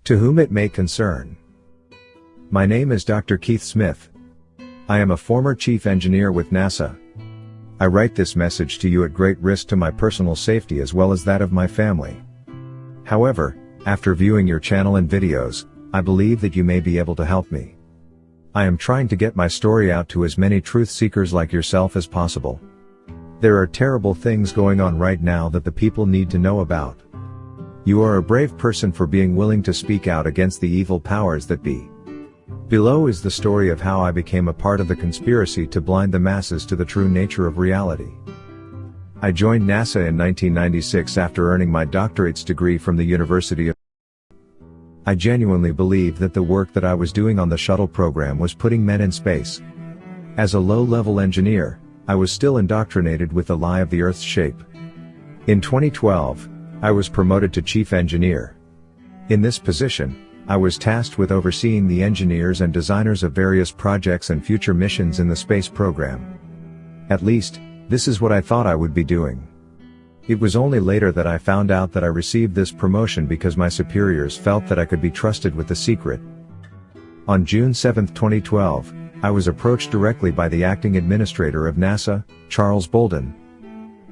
To whom it may concern. My name is Dr. Keith Smith. I am a former chief engineer with NASA. I write this message to you at great risk to my personal safety as well as that of my family. However, after viewing your channel and videos, I believe that you may be able to help me. I am trying to get my story out to as many truth seekers like yourself as possible. There are terrible things going on right now that the people need to know about. You are a brave person for being willing to speak out against the evil powers that be. Below is the story of how I became a part of the conspiracy to blind the masses to the true nature of reality. I joined NASA in 1996 after earning my doctorate's degree from the University of. I genuinely believed that the work that I was doing on the shuttle program was putting men in space. As a low-level engineer, I was still indoctrinated with the lie of the Earth's shape. In 2012, I was promoted to chief engineer. In this position, I was tasked with overseeing the engineers and designers of various projects and future missions in the space program. At least, this is what I thought I would be doing. It was only later that I found out that I received this promotion because my superiors felt that I could be trusted with the secret. On June 7, 2012, I was approached directly by the acting administrator of NASA, Charles Bolden.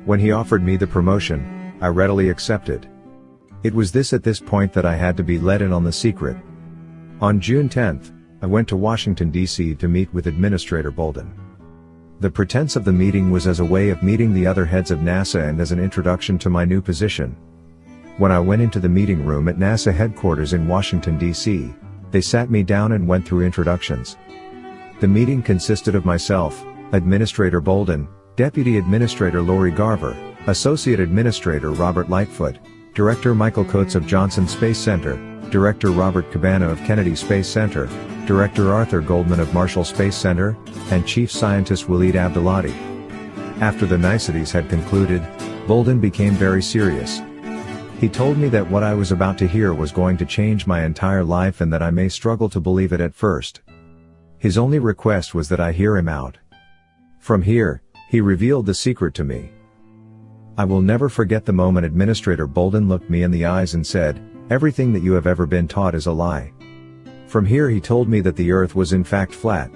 When he offered me the promotion, I readily accepted. It was at this point that I had to be let in on the secret. On June 10th, I went to Washington, D.C. to meet with Administrator Bolden. The pretense of the meeting was as a way of meeting the other heads of NASA and as an introduction to my new position. When I went into the meeting room at NASA headquarters in Washington, D.C., they sat me down and went through introductions. The meeting consisted of myself, Administrator Bolden, Deputy Administrator Lori Garver, Associate Administrator Robert Lightfoot, Director Michael Coates of Johnson Space Center, Director Robert Cabana of Kennedy Space Center, Director Arthur Goldman of Marshall Space Center, and Chief Scientist Waleed Abdulati. After the niceties had concluded, Bolden became very serious. He told me that what I was about to hear was going to change my entire life and that I may struggle to believe it at first. His only request was that I hear him out. From here, he revealed the secret to me. I will never forget the moment Administrator Bolden looked me in the eyes and said, "Everything that you have ever been taught is a lie." From here he told me that the Earth was in fact flat.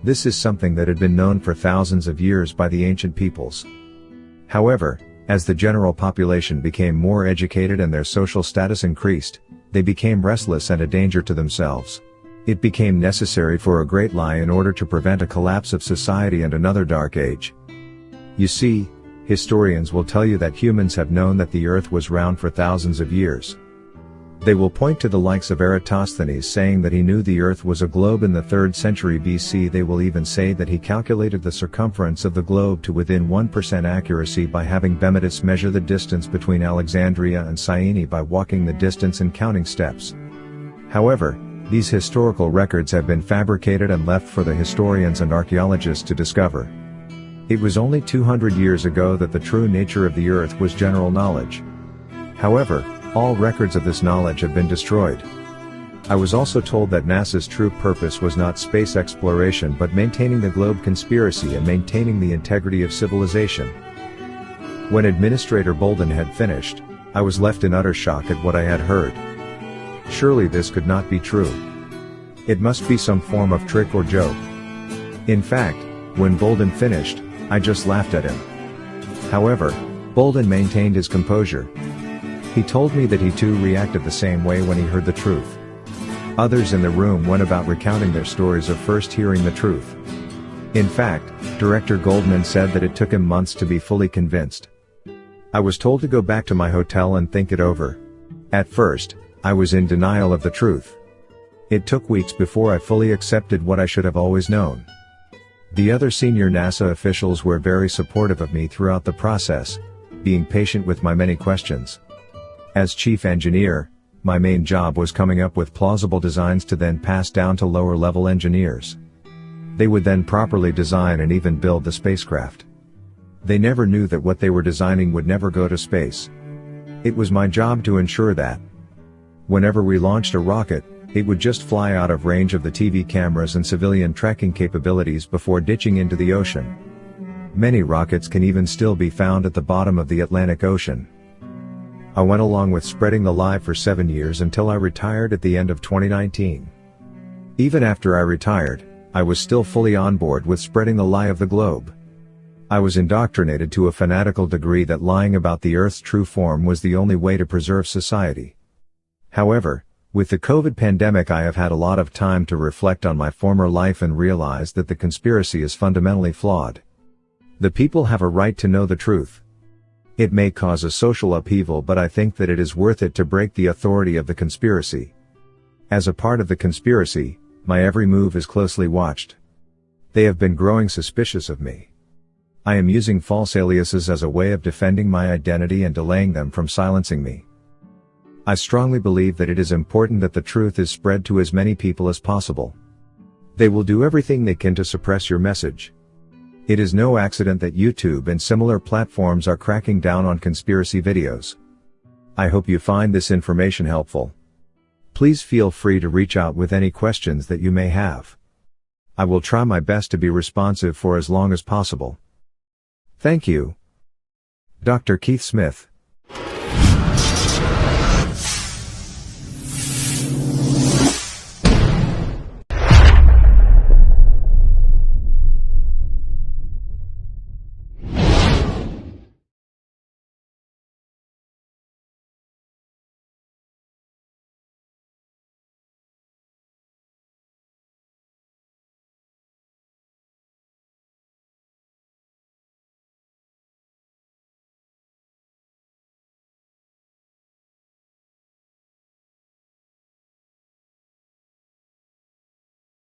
This is something that had been known for thousands of years by the ancient peoples. However, as the general population became more educated and their social status increased, they became restless and a danger to themselves. It became necessary for a great lie in order to prevent a collapse of society and another dark age. You see, historians will tell you that humans have known that the Earth was round for thousands of years. They will point to the likes of Eratosthenes saying that he knew the Earth was a globe in the 3rd century BC. They will even say that he calculated the circumference of the globe to within 1% accuracy by having Bemidus measure the distance between Alexandria and Syene by walking the distance and counting steps. However, these historical records have been fabricated and left for the historians and archaeologists to discover. It was only 200 years ago that the true nature of the Earth was general knowledge. However, all records of this knowledge have been destroyed. I was also told that NASA's true purpose was not space exploration but maintaining the globe conspiracy and maintaining the integrity of civilization. When Administrator Bolden had finished, I was left in utter shock at what I had heard. Surely this could not be true. It must be some form of trick or joke. In fact, when Bolden finished, I just laughed at him. However, Bolden maintained his composure. He told me that he too reacted the same way when he heard the truth. Others in the room went about recounting their stories of first hearing the truth. In fact, Director Goldman said that it took him months to be fully convinced. I was told to go back to my hotel and think it over. At first, I was in denial of the truth. It took weeks before I fully accepted what I should have always known. The other senior NASA officials were very supportive of me throughout the process, being patient with my many questions. As chief engineer, my main job was coming up with plausible designs to then pass down to lower-level engineers. They would then properly design and even build the spacecraft. They never knew that what they were designing would never go to space. It was my job to ensure that. Whenever we launched a rocket, it would just fly out of range of the TV cameras and civilian tracking capabilities before ditching into the ocean. Many rockets can even still be found at the bottom of the Atlantic Ocean. I went along with spreading the lie for 7 years until I retired at the end of 2019. Even after I retired, I was still fully on board with spreading the lie of the globe. I was indoctrinated to a fanatical degree that lying about the Earth's true form was the only way to preserve society. However, with the COVID pandemic, I have had a lot of time to reflect on my former life and realize that the conspiracy is fundamentally flawed. The people have a right to know the truth. It may cause a social upheaval, but I think that it is worth it to break the authority of the conspiracy. As a part of the conspiracy, my every move is closely watched. They have been growing suspicious of me. I am using false aliases as a way of defending my identity and delaying them from silencing me. I strongly believe that it is important that the truth is spread to as many people as possible. They will do everything they can to suppress your message. It is no accident that YouTube and similar platforms are cracking down on conspiracy videos. I hope you find this information helpful. Please feel free to reach out with any questions that you may have. I will try my best to be responsive for as long as possible. Thank you. Dr. Keith Smith.